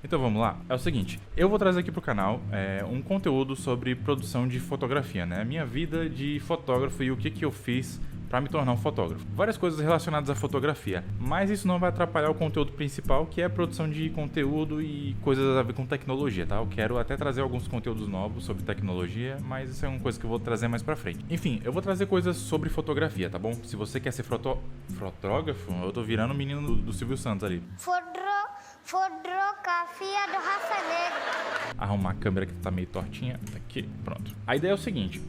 Então vamos lá, é o seguinte, eu vou trazer aqui pro canal um conteúdo sobre produção de fotografia, né? A minha vida de fotógrafo e o que eu fiz para me tornar um fotógrafo. Várias coisas relacionadas à fotografia, mas isso não vai atrapalhar o conteúdo principal, que é a produção de conteúdo e coisas a ver com tecnologia, tá? Eu quero até trazer alguns conteúdos novos sobre tecnologia, mas isso é uma coisa que eu vou trazer mais pra frente. Enfim, eu vou trazer coisas sobre fotografia, tá bom? Se você quer ser fotógrafo, eu tô virando o menino do Silvio Santos ali. Fotografia do Rafa Negra. Arrumar a câmera que tá meio tortinha. Aqui, pronto. A ideia é o seguinte.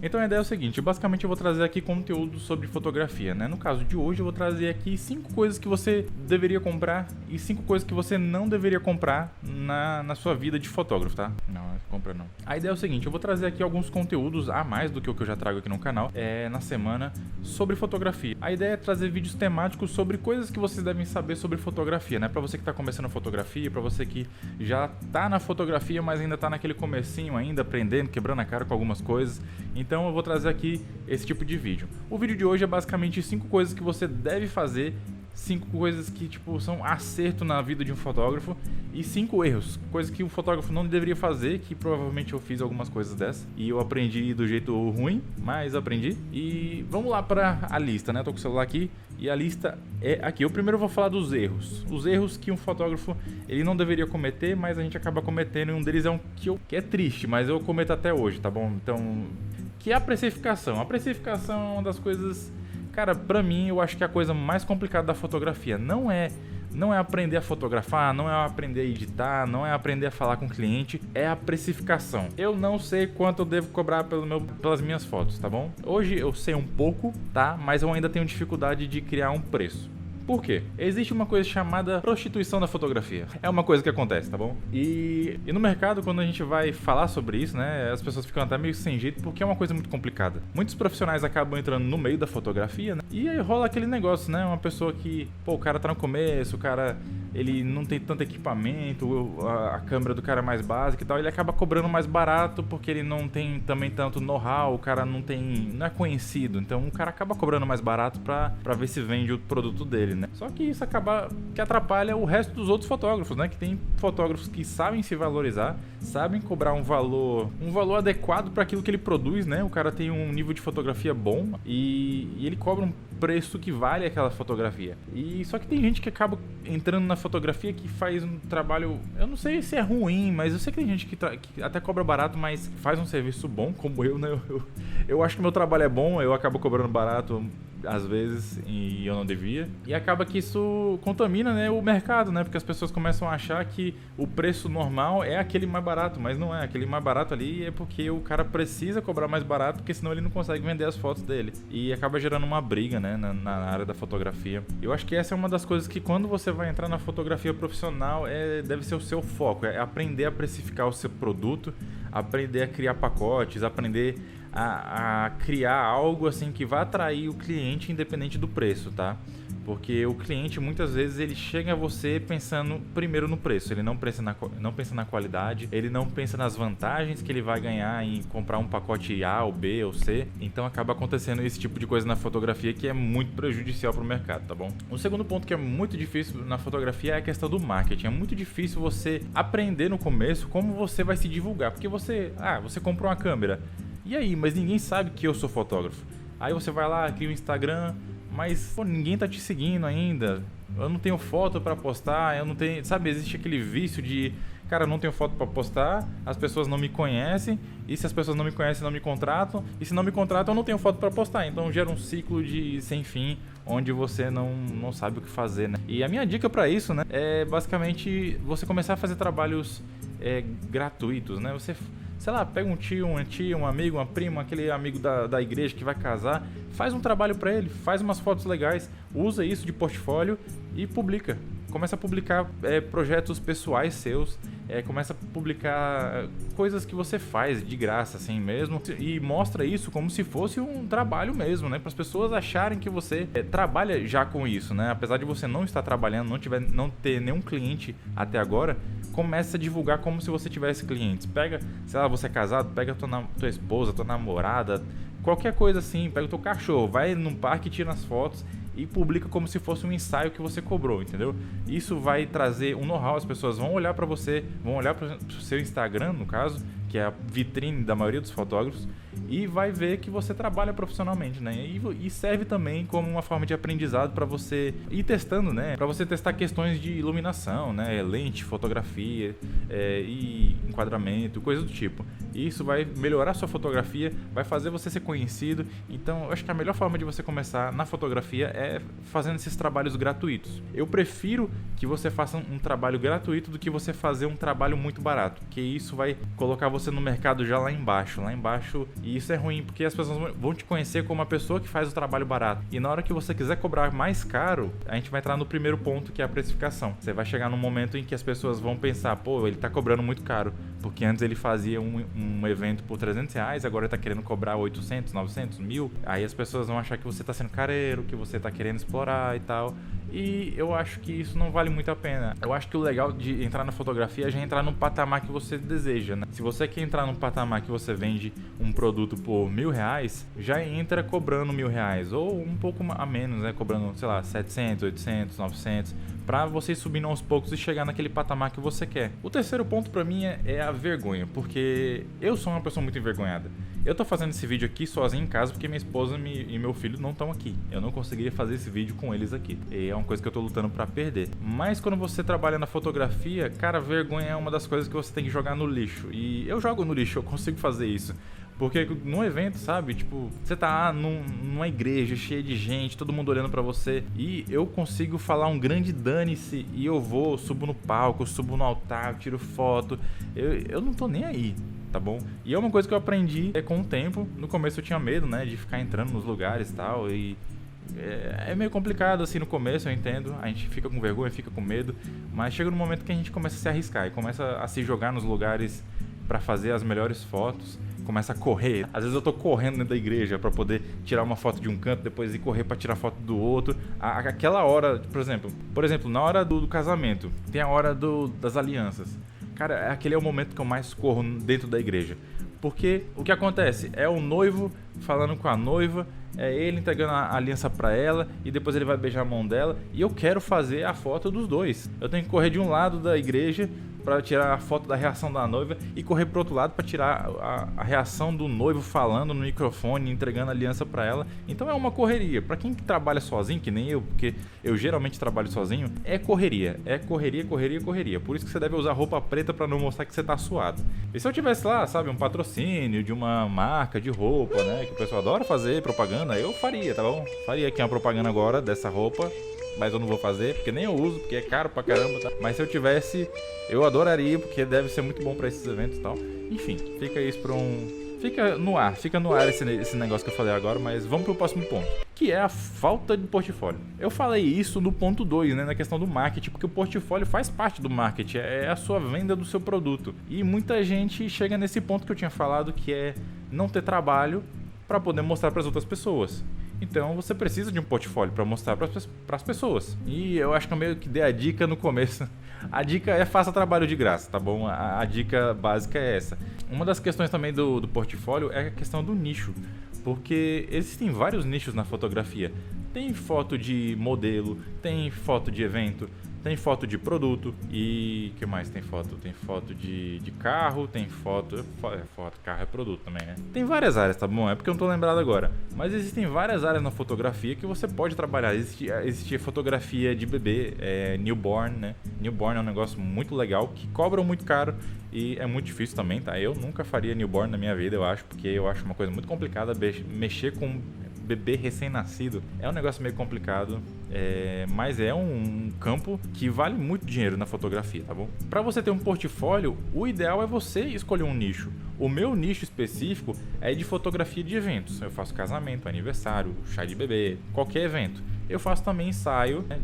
Então a ideia é o seguinte, basicamente eu vou trazer aqui conteúdo sobre fotografia, né? No caso de hoje eu vou trazer aqui 5 coisas que você deveria comprar e 5 coisas que você não deveria comprar na sua vida de fotógrafo, tá? Não, compra não. A ideia é o seguinte, eu vou trazer aqui alguns conteúdos a mais do que o que eu já trago aqui no canal, na semana, sobre fotografia. A ideia é trazer vídeos temáticos sobre coisas que vocês devem saber sobre fotografia, né? Pra você que tá começando a fotografia, pra você que já tá na fotografia, mas ainda tá naquele comecinho ainda, aprendendo, quebrando a cara com algumas coisas. Então eu vou trazer aqui esse tipo de vídeo. O vídeo de hoje é basicamente 5 coisas que você deve fazer, 5 coisas que tipo são acerto na vida de um fotógrafo e 5 erros, coisas que o fotógrafo não deveria fazer, que provavelmente eu fiz algumas coisas dessas e eu aprendi do jeito ruim, mas aprendi. E vamos lá para a lista, né? Tô com o celular aqui e a lista é aqui. Eu primeiro vou falar dos erros. Os erros que um fotógrafo ele não deveria cometer, mas a gente acaba cometendo, e um deles é um que é triste, mas eu cometo até hoje, tá bom? Então, que é a precificação. A precificação é uma das coisas, cara, pra mim, eu acho que é a coisa mais complicada da fotografia. Não é aprender a fotografar, não é aprender a editar, não é aprender a falar com o cliente, é a precificação. Eu não sei quanto eu devo cobrar pelas minhas fotos, tá bom? Hoje eu sei um pouco, tá? Mas eu ainda tenho dificuldade de criar um preço. Por quê? Existe uma coisa chamada prostituição da fotografia. É uma coisa que acontece, tá bom? E no mercado, quando a gente vai falar sobre isso, né, as pessoas ficam até meio sem jeito, porque é uma coisa muito complicada. Muitos profissionais acabam entrando no meio da fotografia, né? E aí rola aquele negócio, né? Uma pessoa que, pô, o cara tá no começo, o cara, ele não tem tanto equipamento, a câmera do cara é mais básica e tal, ele acaba cobrando mais barato porque ele não tem também tanto know-how, o cara não é conhecido, então o cara acaba cobrando mais barato pra ver se vende o produto dele, né? Só que isso acaba que atrapalha o resto dos outros fotógrafos, né? Que tem fotógrafos que sabem se valorizar, sabem cobrar um valor adequado para aquilo que ele produz, né? O cara tem um nível de fotografia bom e ele cobra um preço que vale aquela fotografia. E só que tem gente que acaba entrando na fotografia que faz um trabalho, eu não sei se é ruim, mas eu sei que tem gente que até cobra barato, mas faz um serviço bom, como eu, né? Eu acho que meu trabalho é bom, eu acabo cobrando barato às vezes e eu não devia, e acaba que isso contamina, né, o mercado, né, porque as pessoas começam a achar que o preço normal é aquele mais barato, mas não é. Aquele mais barato ali é porque o cara precisa cobrar mais barato, porque senão ele não consegue vender as fotos dele, e acaba gerando uma briga, né, na área da fotografia. Eu acho que essa é uma das coisas que quando você vai entrar na fotografia profissional deve ser o seu foco, é aprender a precificar o seu produto, aprender a criar pacotes, aprender a criar algo assim que vai atrair o cliente independente do preço, tá? Porque o cliente muitas vezes ele chega a você pensando primeiro no preço, ele não pensa na qualidade, ele não pensa nas vantagens que ele vai ganhar em comprar um pacote A ou B ou C, então acaba acontecendo esse tipo de coisa na fotografia que é muito prejudicial para o mercado, tá bom? O segundo ponto que é muito difícil na fotografia é a questão do marketing. É muito difícil você aprender no começo como você vai se divulgar, porque você comprou uma câmera, e aí, mas ninguém sabe que eu sou fotógrafo. Aí você vai lá, cria um Instagram, mas pô, ninguém tá te seguindo ainda. Eu não tenho foto pra postar, eu não tenho, sabe, existe aquele vício de, cara, eu não tenho foto pra postar, as pessoas não me conhecem, e se as pessoas não me conhecem, não me contratam, e se não me contratam, eu não tenho foto pra postar. Então gera um ciclo de sem fim, onde você não sabe o que fazer, né? E a minha dica pra isso, né, é basicamente você começar a fazer trabalhos gratuitos, né? Você, sei lá, pega um tio, uma tia, um amigo, uma prima, aquele amigo da igreja que vai casar, faz um trabalho pra ele, faz umas fotos legais, usa isso de portfólio e publica. Começa a publicar projetos pessoais seus, começa a publicar coisas que você faz de graça assim mesmo, e mostra isso como se fosse um trabalho mesmo, né? Para as pessoas acharem que você trabalha já com isso, né? Apesar de você não estar trabalhando, não ter nenhum cliente até agora, começa a divulgar como se você tivesse clientes. Pega, sei lá, você é casado, pega tua esposa, tua namorada, qualquer coisa assim, pega o teu cachorro, vai num parque, tira as fotos e publica como se fosse um ensaio que você cobrou, entendeu? Isso vai trazer um know-how, as pessoas vão olhar para você, vão olhar para o seu Instagram, no caso, que é a vitrine da maioria dos fotógrafos, e vai ver que você trabalha profissionalmente, né? E serve também como uma forma de aprendizado para você ir testando, né? Para você testar questões de iluminação, né? Lente, fotografia e enquadramento, coisa do tipo. E isso vai melhorar sua fotografia, vai fazer você ser conhecido. Então, eu acho que a melhor forma de você começar na fotografia é fazendo esses trabalhos gratuitos. Eu prefiro que você faça um trabalho gratuito do que você fazer um trabalho muito barato, porque isso vai colocar você no mercado já lá embaixo, e isso é ruim, porque as pessoas vão te conhecer como uma pessoa que faz o trabalho barato. E na hora que você quiser cobrar mais caro, a gente vai entrar no primeiro ponto, que é a precificação. Você vai chegar num momento em que as pessoas vão pensar, pô, ele tá cobrando muito caro, porque antes ele fazia um evento por R$300, agora ele tá querendo cobrar 800, 900, 1000. Aí as pessoas vão achar que você tá sendo careiro, que você tá querendo explorar e tal. E eu acho que isso não vale muito a pena. Eu acho que o legal de entrar na fotografia é já entrar no patamar que você deseja, né? Se você quer entrar num patamar que você vende um produto por R$1.000, já entra cobrando R$1.000, ou um pouco a menos, né? Cobrando, sei lá, 700, 800, 900, pra você ir subindo aos poucos e chegar naquele patamar que você quer. O terceiro ponto pra mim é a vergonha, porque eu sou uma pessoa muito envergonhada. Eu tô fazendo esse vídeo aqui sozinho em casa porque minha esposa e meu filho não estão aqui. Eu não conseguiria fazer esse vídeo com eles aqui. E é uma coisa que eu tô lutando pra perder. Mas quando você trabalha na fotografia, cara, vergonha é uma das coisas que você tem que jogar no lixo. E eu jogo no lixo, eu consigo fazer isso. Porque num evento, sabe, tipo, você tá numa igreja cheia de gente, todo mundo olhando pra você, e eu consigo falar um grande dane-se, e eu subo no palco, subo no altar, tiro foto, eu não tô nem aí, tá bom? E é uma coisa que eu aprendi com o tempo. No começo eu tinha medo, né, de ficar entrando nos lugares e tal, e é meio complicado assim no começo, eu entendo, a gente fica com vergonha, fica com medo, mas chega no momento que a gente começa a se arriscar e começa a se jogar nos lugares pra fazer as melhores fotos, começa a correr. Às vezes eu tô correndo dentro da igreja pra poder tirar uma foto de um canto, depois ir correr pra tirar foto do outro. Aquela hora, por exemplo, na hora do casamento, tem a hora das alianças. Cara, aquele é o momento que eu mais corro dentro da igreja. Porque o que acontece? É o noivo falando com a noiva, é ele entregando a aliança pra ela, e depois ele vai beijar a mão dela, e eu quero fazer a foto dos dois. Eu tenho que correr de um lado da igreja para tirar a foto da reação da noiva e correr pro outro lado para tirar a reação do noivo falando no microfone, entregando a aliança para ela. Então é uma correria. Para quem trabalha sozinho, que nem eu, porque eu geralmente trabalho sozinho, é correria. É correria, correria, correria. Por isso que você deve usar roupa preta para não mostrar que você tá suado. E se eu tivesse lá, sabe, um patrocínio de uma marca de roupa, né, que o pessoal adora fazer propaganda, eu faria, tá bom? Faria aqui uma propaganda agora dessa roupa, mas eu não vou fazer, porque nem eu uso, porque é caro pra caramba, tá? Mas se eu tivesse, eu adoraria, porque deve ser muito bom pra esses eventos e tal. Enfim, fica isso pra Fica no ar esse negócio que eu falei agora, mas vamos pro próximo ponto, que é a falta de portfólio. Eu falei isso no ponto 2, né, na questão do marketing, porque o portfólio faz parte do marketing, é a sua venda do seu produto. E muita gente chega nesse ponto que eu tinha falado, que é não ter trabalho para poder mostrar para as outras pessoas. Então você precisa de um portfólio para mostrar para as pessoas. E eu acho que eu meio que dei a dica no começo. A dica é faça trabalho de graça, tá bom? A dica básica é essa. Uma das questões também do portfólio é a questão do nicho. Porque existem vários nichos na fotografia. Tem foto de modelo, tem foto de evento, tem foto de produto e... que mais tem foto? Tem foto de carro, tem foto... carro é produto também, né? Tem várias áreas, tá bom? É porque eu não tô lembrado agora. Mas existem várias áreas na fotografia que você pode trabalhar. Existe fotografia de bebê, newborn, né? Newborn é um negócio muito legal, que cobram muito caro e é muito difícil também, tá? Eu nunca faria newborn na minha vida, eu acho, porque eu acho uma coisa muito complicada mexer com bebê recém-nascido. É um negócio meio complicado, mas é um campo que vale muito dinheiro na fotografia, tá bom? Para você ter um portfólio, o ideal é você escolher um nicho. O meu nicho específico é de fotografia de eventos. Eu faço casamento, aniversário, chá de bebê, qualquer evento. Eu faço também ensaio, né,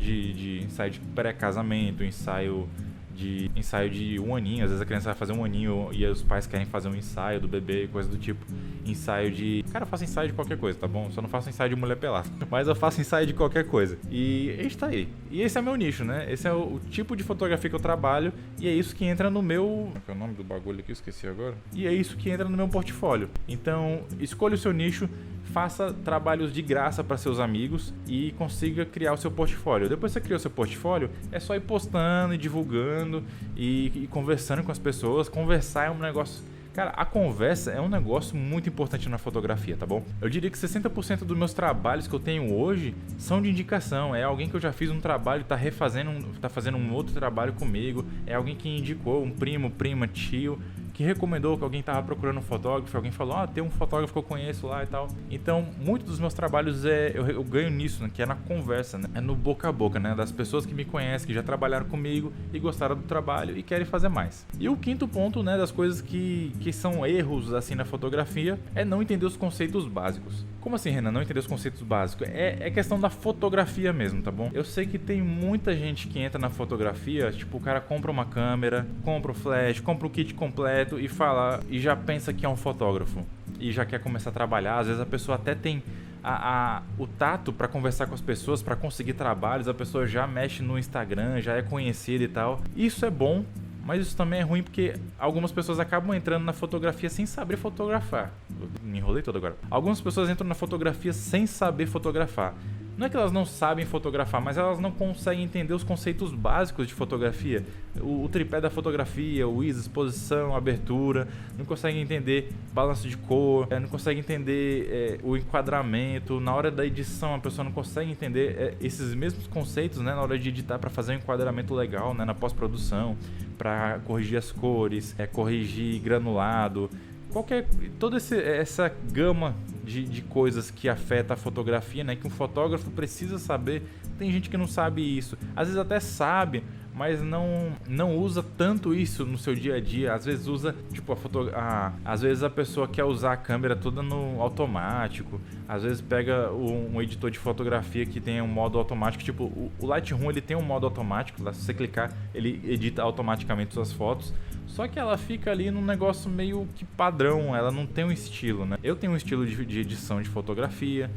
ensaio de pré-casamento, ensaio de um aninho. Às vezes a criança vai fazer um aninho e os pais querem fazer um ensaio do bebê, coisa do tipo. Ensaio de... Cara, eu faço ensaio de qualquer coisa, tá bom? Só não faço ensaio de mulher pelada. Mas eu faço ensaio de qualquer coisa. E a gente tá aí. E esse é meu nicho, né? Esse é o tipo de fotografia que eu trabalho. E é isso que entra no meu... Qual é o nome do bagulho aqui? Eu esqueci agora. E é isso que entra no meu portfólio. Então, escolha o seu nicho. faça trabalhos de graça para seus amigos e consiga criar o seu portfólio. Depois que você criou seu portfólio, é só ir postando e divulgando e conversando com as pessoas. Conversar é um negócio... Cara, a conversa é um negócio muito importante na fotografia, tá bom? Eu diria que 60% dos meus trabalhos que eu tenho hoje são de indicação. É alguém que eu já fiz um trabalho, tá fazendo um outro trabalho comigo. É alguém que indicou, um primo, prima, tio, que recomendou que alguém tava procurando um fotógrafo. Alguém falou, tem um fotógrafo que eu conheço lá e tal. Então, muitos dos meus trabalhos eu ganho nisso, né? Que é na conversa, né? É no boca a boca, né? Das pessoas que me conhecem, que já trabalharam comigo e gostaram do trabalho e querem fazer mais. E o quinto ponto, né? Das coisas que são erros, assim, na fotografia, é não entender os conceitos básicos. Como assim, Renan? Não entender os conceitos básicos? É questão da fotografia mesmo, tá bom? Eu sei que tem muita gente que entra na fotografia, tipo, o cara compra uma câmera, compra o flash, compra o kit completo e já pensa que é um fotógrafo e já quer começar a trabalhar. Às vezes a pessoa até tem o tato para conversar com as pessoas, para conseguir trabalhos, a pessoa já mexe no Instagram, já é conhecida e tal. Isso é bom, mas isso também é ruim porque algumas pessoas acabam entrando na fotografia sem saber fotografar. Me enrolei todo agora. Algumas pessoas entram na fotografia sem saber fotografar. Não é que elas não sabem fotografar, mas elas não conseguem entender os conceitos básicos de fotografia. O tripé da fotografia, o ISO, exposição, abertura, não conseguem entender balanço de cor, não conseguem entender o enquadramento. Na hora da edição, a pessoa não consegue entender esses mesmos conceitos, né, na hora de editar para fazer um enquadramento legal, né, na pós-produção, para corrigir as cores, corrigir granulado. Toda essa gama de coisas que afeta a fotografia, né, que um fotógrafo precisa saber. Tem gente que não sabe isso, às vezes até sabe, mas não usa tanto isso no seu dia a dia. Às vezes usa, tipo, às vezes a pessoa quer usar a câmera toda no automático. Às vezes pega um editor de fotografia que tem um modo automático, tipo, o Lightroom, ele tem um modo automático, lá, se você clicar, ele edita automaticamente suas fotos. Só que ela fica ali num negócio meio que padrão, ela não tem um estilo, né? Eu tenho um estilo de edição de fotografia,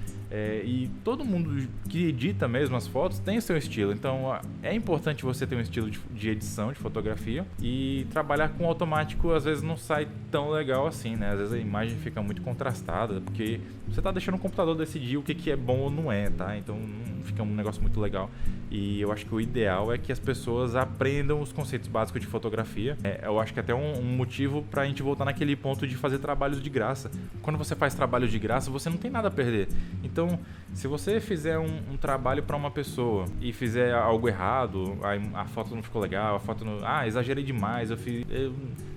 e todo mundo que edita mesmo as fotos tem o seu estilo. Então é importante você ter um estilo de edição de fotografia, e trabalhar com automático às vezes não sai tão legal assim, né? Às vezes a imagem fica muito contrastada, porque você tá deixando o computador decidir o que é bom ou não é, tá? Então não fica um negócio muito legal. E eu acho que o ideal é que as pessoas aprendam os conceitos básicos de fotografia. Eu acho que até um motivo pra gente voltar naquele ponto de fazer trabalhos de graça. Quando você faz trabalhos de graça, você não tem nada a perder. Então, se você fizer um trabalho pra uma pessoa e fizer algo errado, a foto não ficou legal, a foto não... exagerei demais, eu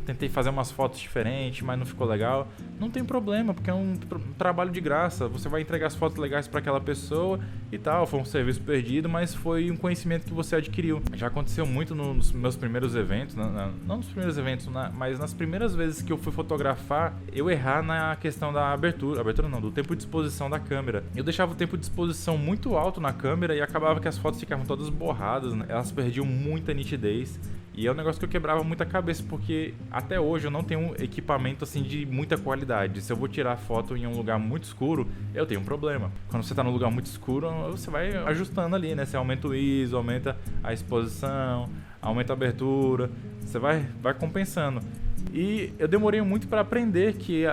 tentei fazer umas fotos diferentes, mas não ficou legal, não tem problema, porque é um trabalho de graça. Você vai entregar as fotos legais para aquela pessoa e tal, foi um serviço perdido, mas foi um conhecimento que você adquiriu. Já aconteceu muito nos meus primeiros eventos, não nos primeiros eventos, mas nas primeiras vezes que eu fui fotografar, eu errar na questão da abertura não, do tempo de exposição da câmera. Eu deixava o tempo de exposição muito alto na câmera e acabava que as fotos ficavam todas borradas, né? Elas perdiam muita nitidez. E é um negócio que eu quebrava muita cabeça, porque até hoje eu não tenho um equipamento assim de muita qualidade. Se eu vou tirar foto em um lugar muito escuro, eu tenho um problema. Quando você tá num lugar muito escuro, você vai ajustando ali, né? Você aumenta o ISO, aumenta a exposição, aumenta a abertura, você vai compensando. E eu demorei muito para aprender que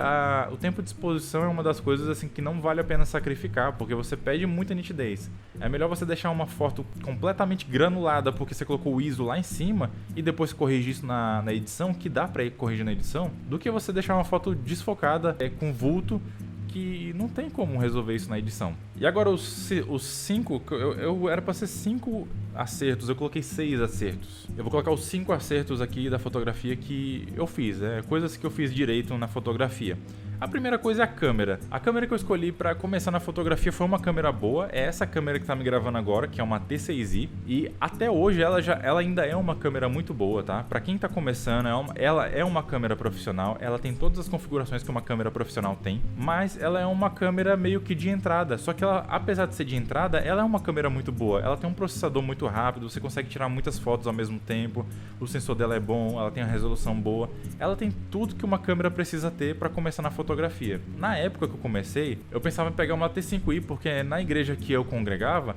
o tempo de exposição é uma das coisas assim que não vale a pena sacrificar, porque você perde muita nitidez. É melhor você deixar uma foto completamente granulada porque você colocou o ISO lá em cima e depois corrigir isso na edição, que dá para corrigir na edição, do que você deixar uma foto desfocada, com vulto, que não tem como resolver isso na edição. E agora os 5, eu era para ser 5 acertos, eu coloquei 6 acertos. Eu vou colocar os 5 acertos aqui da fotografia que eu fiz, coisas que eu fiz direito na fotografia. A primeira coisa é a câmera. A câmera que eu escolhi para começar na fotografia foi uma câmera boa, é essa câmera que tá me gravando agora, que é uma T6i, e até hoje ela ainda é uma câmera muito boa, tá? Para quem tá começando, ela é uma câmera profissional, ela tem todas as configurações que uma câmera profissional tem, mas ela é uma câmera meio que de entrada, só que ela, apesar de ser de entrada, ela é uma câmera muito boa, ela tem um processador muito rápido, você consegue tirar muitas fotos ao mesmo tempo, o sensor dela é bom, ela tem uma resolução boa, ela tem tudo que uma câmera precisa ter para começar na fotografia. Na época que eu comecei, eu pensava em pegar uma T5i, porque na igreja que eu congregava,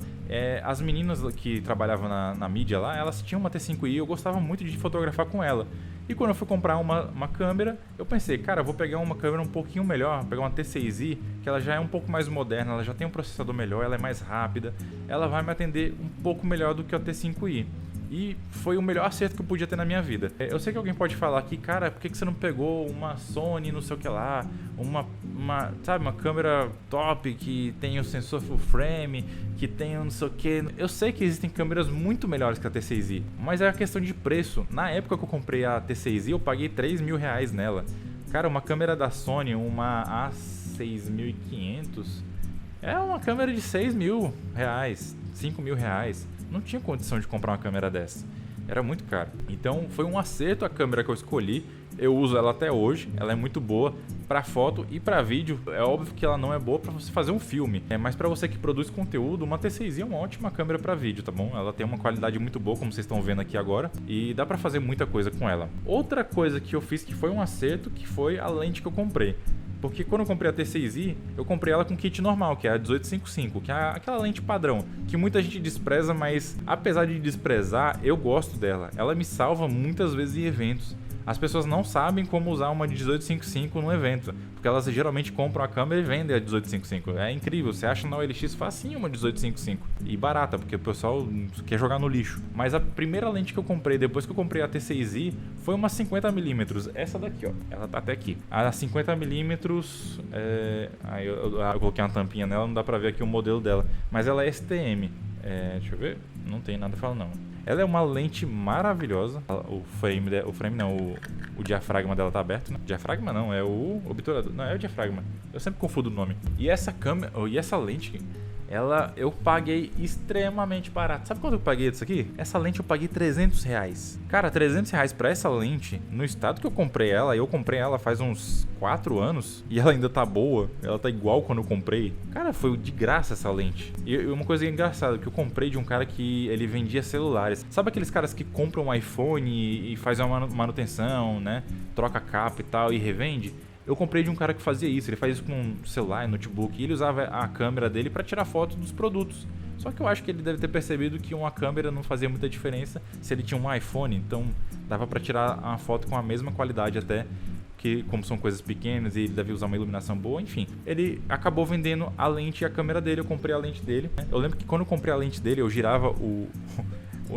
as meninas que trabalhavam na mídia lá, elas tinham uma T5i e eu gostava muito de fotografar com ela. E quando eu fui comprar uma câmera, eu pensei, cara, eu vou pegar uma câmera um pouquinho melhor, vou pegar uma T6i, que ela já é um pouco mais moderna, ela já tem um processador melhor, ela é mais rápida, ela vai me atender um pouco melhor do que a T5i. E foi o melhor acerto que eu podia ter na minha vida. Eu sei que alguém pode falar aqui, cara, por que você não pegou uma Sony, não sei o que lá, sabe, uma câmera top que tem o sensor full frame, que tem não sei o que. Eu sei que existem câmeras muito melhores que a T6i, mas é a questão de preço. Na época que eu comprei a T6i, eu paguei R$3.000 nela. Cara, uma câmera da Sony, uma A6500, é uma câmera de R$6.000, R$5.000. Não tinha condição de comprar uma câmera dessa. Era muito caro. Então foi um acerto a câmera que eu escolhi. Eu uso ela até hoje. Ela é muito boa para foto e para vídeo. É óbvio que ela não é boa para você fazer um filme. Mas para você que produz conteúdo, uma T6i é uma ótima câmera para vídeo, tá bom? Ela tem uma qualidade muito boa, como vocês estão vendo aqui agora. E dá para fazer muita coisa com ela. Outra coisa que eu fiz que foi um acerto, que foi a lente que eu comprei. Porque quando eu comprei a T6i, eu comprei ela com kit normal, que é a 1855, que é aquela lente padrão, que muita gente despreza, mas apesar de desprezar, eu gosto dela. Ela me salva muitas vezes em eventos. As pessoas não sabem como usar uma de 1855 no evento, porque elas geralmente compram a câmera e vendem a 1855. É incrível, você acha na OLX facinho uma 1855 e barata, porque o pessoal quer jogar no lixo. Mas a primeira lente que eu comprei depois que eu comprei a T6i foi uma 50mm, essa daqui, ó, ela tá até aqui. A 50mm, aí eu coloquei uma tampinha nela, não dá pra ver aqui o modelo dela, mas ela é STM. Deixa eu ver, não tem nada falando não. Ela é uma lente maravilhosa. O diafragma dela tá aberto, né? Diafragma não, é o obturador. Não, é o diafragma. Eu sempre confundo o nome. E essa câmera, e essa lente, eu paguei extremamente barato. Sabe quanto eu paguei disso aqui? Essa lente eu paguei R$300. Cara, R$300 pra essa lente, no estado que eu comprei ela, eu comprei ela faz uns 4 anos e ela ainda tá boa. Ela tá igual quando eu comprei. Cara, foi de graça essa lente. E uma coisa engraçada, que eu comprei de um cara que ele vendia celulares. Sabe aqueles caras que compram um iPhone e faz uma manutenção, né? Troca a capa e tal e revende? Eu comprei de um cara que fazia isso, ele faz isso com celular, notebook, e ele usava a câmera dele para tirar foto dos produtos. Só que eu acho que ele deve ter percebido que uma câmera não fazia muita diferença se ele tinha um iPhone, então dava para tirar uma foto com a mesma qualidade até, que como são coisas pequenas e ele deve usar uma iluminação boa, enfim. Ele acabou vendendo a lente e a câmera dele, eu comprei a lente dele. Eu lembro que quando eu comprei a lente dele, eu girava o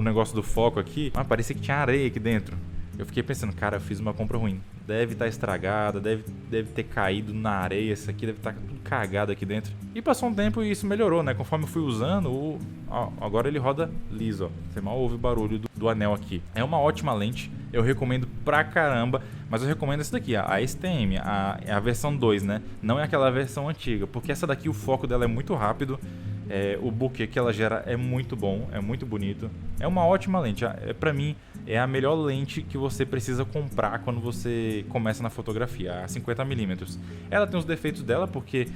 negócio do foco aqui, parecia que tinha areia aqui dentro. Eu fiquei pensando, cara, eu fiz uma compra ruim. Deve estar estragada, deve ter caído na areia, isso aqui deve estar tudo cagado aqui dentro. E passou um tempo e isso melhorou, né? Conforme eu fui usando, agora ele roda liso, ó. Você mal ouve o barulho do anel aqui. É uma ótima lente, eu recomendo pra caramba, mas eu recomendo essa daqui, a STM, a versão 2, né? Não é aquela versão antiga, porque essa daqui o foco dela é muito rápido. O bokeh que ela gera é muito bom, é muito bonito. É uma ótima lente. Pra mim, é a melhor lente que você precisa comprar quando você começa na fotografia, a 50mm. Ela tem os defeitos dela, porque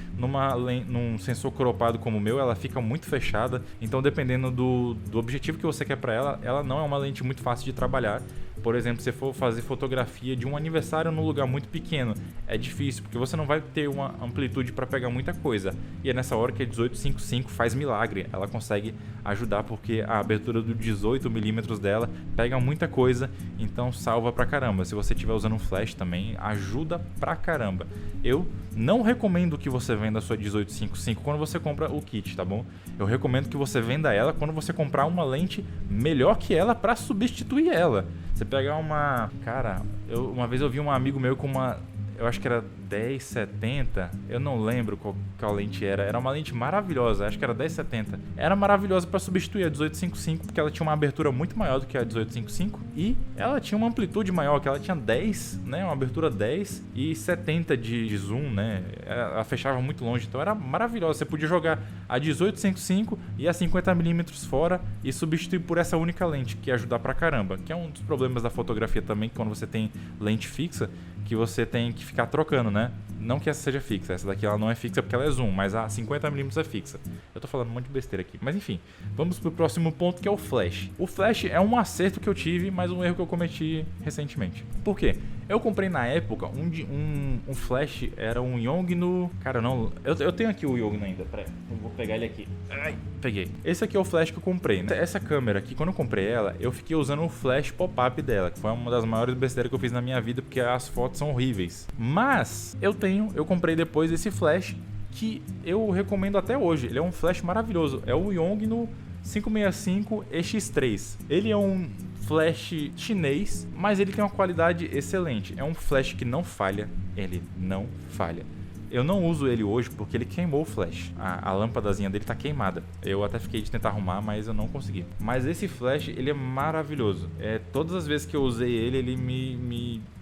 num sensor cropado como o meu, ela fica muito fechada. Então, dependendo do objetivo que você quer pra ela, ela não é uma lente muito fácil de trabalhar. Por exemplo, se você for fazer fotografia de um aniversário num lugar muito pequeno, é difícil, porque você não vai ter uma amplitude para pegar muita coisa. E é nessa hora que a 1855 faz milagre. Ela consegue ajudar, porque a abertura do 18mm dela pega muita coisa, então salva pra caramba. Se você estiver usando um flash também, ajuda pra caramba. Eu não recomendo que você venda a sua 1855 quando você compra o kit, tá bom? Eu recomendo que você venda ela quando você comprar uma lente melhor que ela para substituir ela. Você pegar uma... Cara, uma vez eu vi um amigo meu com uma... Eu acho que era 1070, eu não lembro qual lente era. Era uma lente maravilhosa, acho que era 1070. Era maravilhosa para substituir a 1855, porque ela tinha uma abertura muito maior do que a 1855 e ela tinha uma amplitude maior, que ela tinha 10, né, uma abertura 10 e 70 de zoom, né? Ela fechava muito longe, então era maravilhosa. Você podia jogar a 1855 e a 50mm fora e substituir por essa única lente, que ia ajudar pra caramba. Que é um dos problemas da fotografia também, quando você tem lente fixa, que você tem que ficar trocando, né? Não que essa seja fixa, essa daqui ela não é fixa porque ela é zoom, mas a 50mm é fixa. Eu tô falando um monte de besteira aqui, mas enfim. Vamos pro próximo ponto, que é o flash. O flash é um acerto que eu tive, mas um erro que eu cometi recentemente. Por quê? Eu comprei na época um flash, era um Yongnuo. Cara, não. Eu tenho aqui o Yongnuo ainda, peraí. Eu vou pegar ele aqui. Ai, peguei. Esse aqui é o flash que eu comprei, né? Essa câmera aqui, quando eu comprei ela, eu fiquei usando o flash pop-up dela, que foi uma das maiores besteiras que eu fiz na minha vida, porque as fotos são horríveis. Mas eu comprei depois esse flash que eu recomendo até hoje. Ele é um flash maravilhoso. É o Yongnuo 565 EX3. Ele é um flash chinês, mas ele tem uma qualidade excelente. É um flash que não falha. Ele não falha. Eu não uso ele hoje porque ele queimou o flash. A lâmpadazinha dele tá queimada. Eu até fiquei de tentar arrumar, mas eu não consegui. Mas esse flash, ele é maravilhoso. Todas as vezes que eu usei ele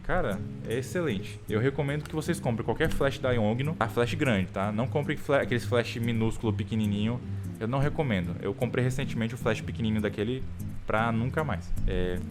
Cara, é excelente. Eu recomendo que vocês comprem qualquer flash da Yongnuo, a flash grande, tá? Não comprem aqueles flash minúsculo, pequenininho. Eu não recomendo. Eu comprei recentemente o flash pequenininho daquele pra nunca mais.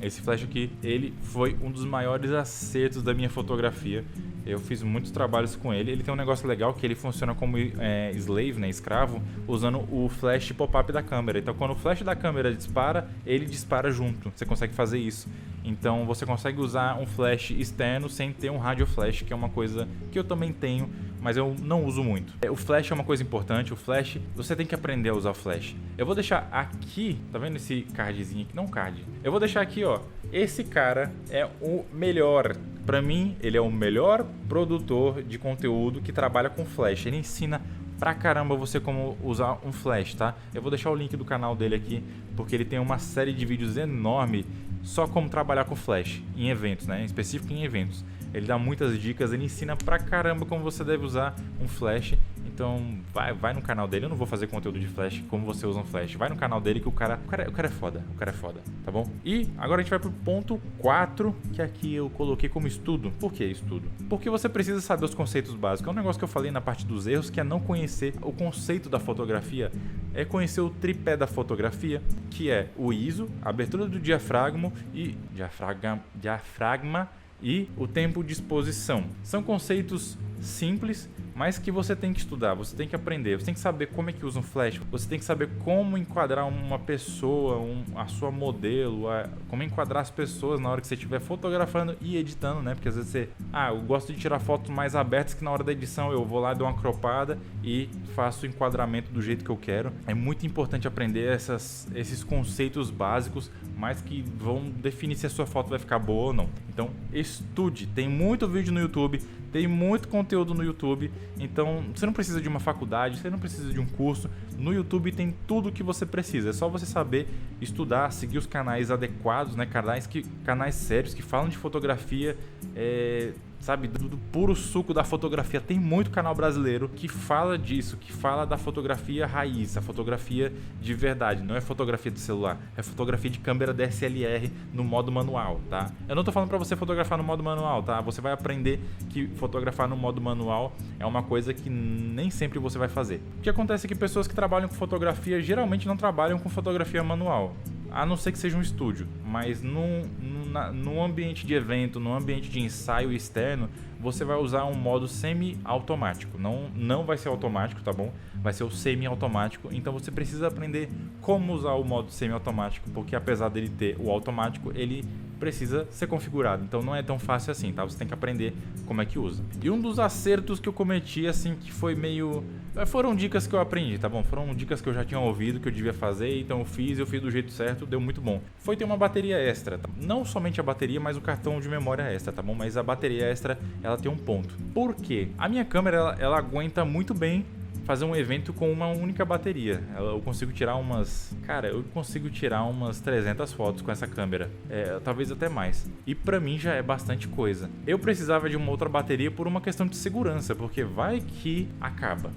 Esse flash aqui, ele foi um dos maiores acertos da minha fotografia. Eu fiz muitos trabalhos com ele. Ele tem um negócio legal que ele funciona como slave, né, escravo, usando o flash pop-up da câmera. Então, quando o flash da câmera dispara, ele dispara junto. Você consegue fazer isso. Então, você consegue usar um flash externo sem ter um radio flash, que é uma coisa que eu também tenho, mas eu não uso muito. O flash é uma coisa importante. O flash, você tem que aprender a usar o flash. Eu vou deixar aqui, tá vendo esse cardzinho aqui? Não card. Eu vou deixar aqui, ó. Esse cara é o melhor. Pra mim, ele é o melhor produtor de conteúdo que trabalha com flash. Ele ensina pra caramba você como usar um flash, tá? Eu vou deixar o link do canal dele aqui, porque ele tem uma série de vídeos enorme só como trabalhar com flash em eventos, né? Em específico em eventos. Ele dá muitas dicas, ele ensina pra caramba como você deve usar um flash. Então vai no canal dele. Eu não vou fazer conteúdo de flash como você usa um flash. Vai no canal dele que o cara é foda. O cara é foda, tá bom? E agora a gente vai pro ponto 4, que aqui eu coloquei como estudo. Por que estudo? Porque você precisa saber os conceitos básicos. É um negócio que eu falei na parte dos erros, que é não conhecer o conceito da fotografia. É conhecer o tripé da fotografia, que é o ISO, a abertura do diafragma e o tempo de exposição. São conceitos simples, mas que você tem que estudar, você tem que aprender, você tem que saber como é que usa um flash, você tem que saber como enquadrar uma pessoa, a sua modelo, como enquadrar as pessoas na hora que você estiver fotografando e editando, né? Porque às vezes eu gosto de tirar fotos mais abertas que na hora da edição eu vou lá, dou uma cropada e faço o enquadramento do jeito que eu quero. É muito importante aprender esses conceitos básicos, mas que vão definir se a sua foto vai ficar boa ou não. Então estude, tem muito vídeo no YouTube, tem muito conteúdo no YouTube, então você não precisa de uma faculdade, você não precisa de um curso. No YouTube tem tudo o que você precisa, é só você saber estudar, seguir os canais adequados, né? Canais sérios que falam de fotografia, sabe, do puro suco da fotografia. Tem muito canal brasileiro que fala disso, que fala da fotografia raiz, a fotografia de verdade. Não é fotografia de celular, é fotografia de câmera DSLR no modo manual, tá? Eu não tô falando pra você fotografar no modo manual, tá? Você vai aprender que fotografar no modo manual é uma coisa que nem sempre você vai fazer. O que acontece é que pessoas que trabalham com fotografia geralmente não trabalham com fotografia manual, a não ser que seja um estúdio, mas num ambiente de evento, num ambiente de ensaio externo, você vai usar um modo semi-automático. Não vai ser automático, tá bom? Vai ser o semi-automático. Então você precisa aprender como usar o modo semi-automático, porque apesar dele ter o automático, ele precisa ser configurado. Então não é tão fácil assim, tá? Você tem que aprender como é que usa. E um dos acertos que eu cometi, assim, que foi meio... Foram dicas que eu aprendi, tá bom? Foram dicas que eu já tinha ouvido, que eu devia fazer, então eu fiz do jeito certo, deu muito bom. Foi ter uma bateria extra, tá? Não somente a bateria, mas o cartão de memória extra, tá bom? Mas a bateria extra, ela tem um ponto. Por quê? A minha câmera, ela aguenta muito bem fazer um evento com uma única bateria. Eu consigo tirar umas 300 fotos com essa câmera, talvez até mais. E pra mim já é bastante coisa. Eu precisava de uma outra bateria por uma questão de segurança, porque vai que acaba.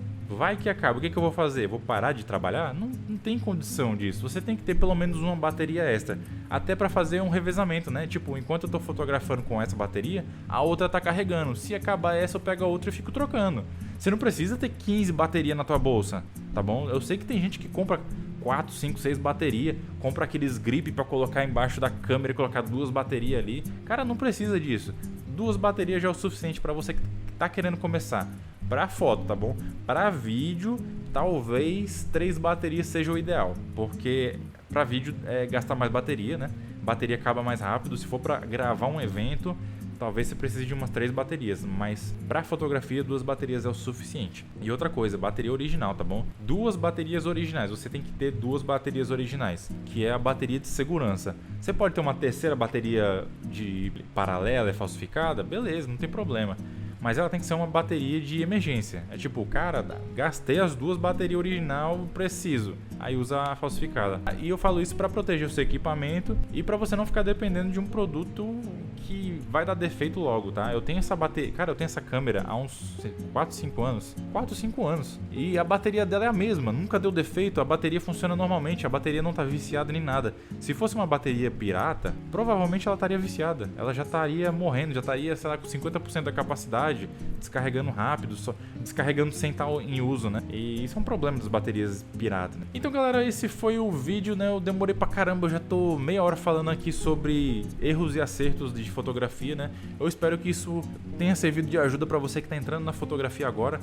O que eu vou fazer? Vou parar de trabalhar? Não tem condição disso. Você tem que ter pelo menos uma bateria extra, até para fazer um revezamento, né? Tipo, enquanto eu tô fotografando com essa bateria, a outra tá carregando. Se acabar essa, eu pego a outra e fico trocando. Você não precisa ter 15 baterias na tua bolsa, tá bom? Eu sei que tem gente que compra 4, 5, 6 baterias, compra aqueles grip para colocar embaixo da câmera e colocar 2 baterias ali. Cara, não precisa disso. 2 baterias já é o suficiente para você que tá querendo começar. Para foto, tá bom? Para vídeo, talvez 3 baterias seja o ideal, porque para vídeo gasta mais bateria, né? Bateria acaba mais rápido. Se for para gravar um evento, talvez você precise de umas 3 baterias, mas para fotografia 2 baterias é o suficiente. E outra coisa, bateria original, tá bom? 2 baterias originais, você tem que ter 2 baterias originais, que é a bateria de segurança. Você pode ter uma terceira bateria de paralela e falsificada, beleza, não tem problema. Mas ela tem que ser uma bateria de emergência. É tipo, cara, gastei as 2 baterias original, preciso. Aí usa a falsificada. E eu falo isso para proteger o seu equipamento e para você não ficar dependendo de um produto que vai dar defeito logo, tá? Eu tenho essa bateria, cara, eu tenho essa câmera há uns 4, 5 anos. 4, 5 anos. E a bateria dela é a mesma, nunca deu defeito, a bateria funciona normalmente, a bateria não tá viciada nem nada. Se fosse uma bateria pirata, provavelmente ela estaria viciada. Ela já estaria morrendo, já estaria, sei lá, com 50% da capacidade, descarregando rápido, só descarregando sem estar em uso, né? E isso é um problema das baterias piratas, né? Então, galera, esse foi o vídeo, né? Eu demorei pra caramba, eu já tô meia hora falando aqui sobre erros e acertos de fotografia, né? Eu espero que isso tenha servido de ajuda pra você que tá entrando na fotografia agora,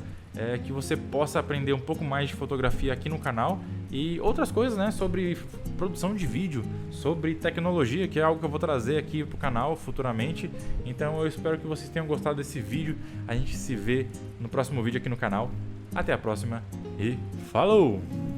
que você possa aprender um pouco mais de fotografia aqui no canal e outras coisas, né? Sobre produção de vídeo, sobre tecnologia, que é algo que eu vou trazer aqui pro canal futuramente. Então eu espero que vocês tenham gostado desse vídeo. A gente se vê no próximo vídeo aqui no canal. Até a próxima e falou!